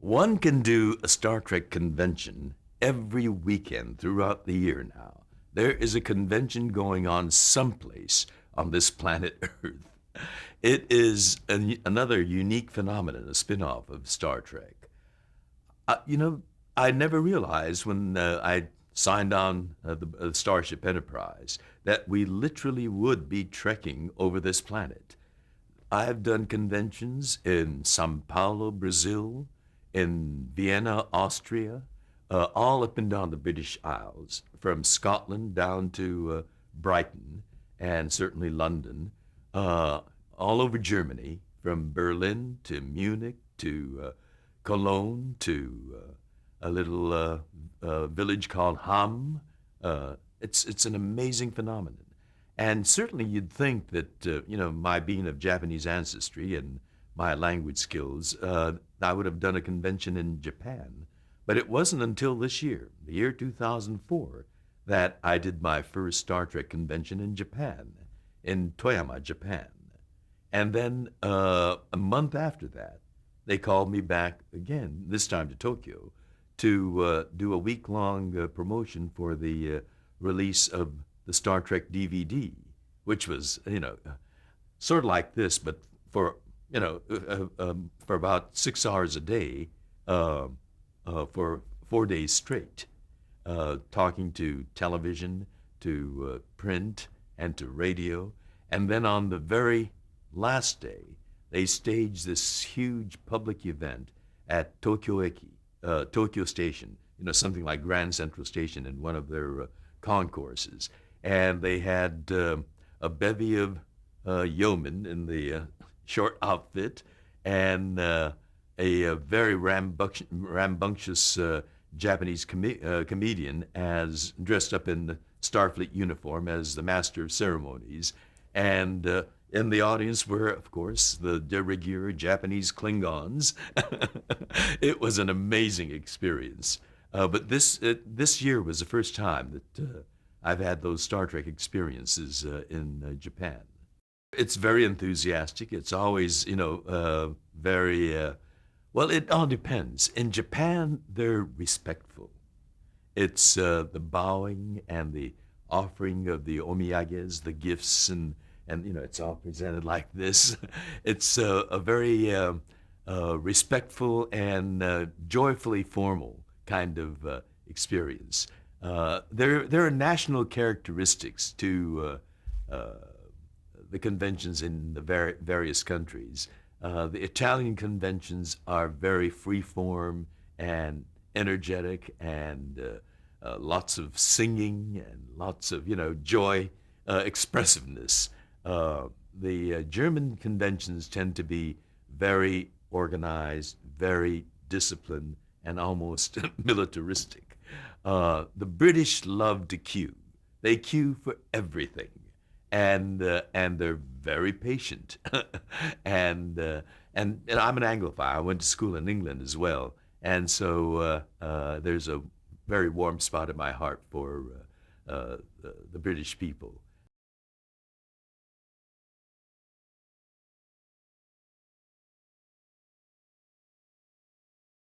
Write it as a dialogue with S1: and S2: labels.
S1: One can do a Star Trek convention every weekend throughout the year now. There is a convention going on someplace on this planet Earth. It is another unique phenomenon, a spin-off of Star Trek. Uh, you know, I never realized when I signed on the Starship Enterprise that we literally would be trekking over this planet. I've done conventions in Sao Paulo, Brazil, in Vienna, Austria, all up and down the British Isles, from Scotland down to Brighton and certainly London, uh, all over Germany, from Berlin to Munich to Cologne to a little village called Hamm. It's an amazing phenomenon. And certainly you'd think that, my being of Japanese ancestry and my language skills, I would have done a convention in Japan. But it wasn't until this year, the year 2004, that I did my first Star Trek convention in Japan, in Toyama, Japan. And then a month after that, they called me back again, this time to Tokyo, to do a week-long promotion for the release of the Star Trek DVD, which was, sort of like this, but for, for about 6 hours a day, uh, for 4 days straight, talking to television, to print, and to radio. And then on the very last day, they staged this huge public event at Tokyo Station, something like Grand Central Station in one of their concourses. And they had a bevy of yeomen in the short outfit and a very rambunctious Japanese comedian as dressed up in Starfleet uniform as the master of ceremonies. And in the audience were, of course, the de rigueur Japanese Klingons. It was an amazing experience. But this year was the first time that I've had those Star Trek experiences in Japan. It's very enthusiastic. It's always, very, well, it all depends. In Japan, they're respectful. It's the bowing and the offering of the omiyages, the gifts, and it's all presented like this. It's a very respectful and joyfully formal kind of experience. There are national characteristics to the conventions in the various countries. The Italian conventions are very free-form and energetic and lots of singing and lots of, joy, expressiveness. The German conventions tend to be very organized, very disciplined, and almost militaristic. The British love to queue. They queue for everything, and they're very patient. And I'm an Anglophile. I went to school in England as well, and so there's a very warm spot in my heart for the British people.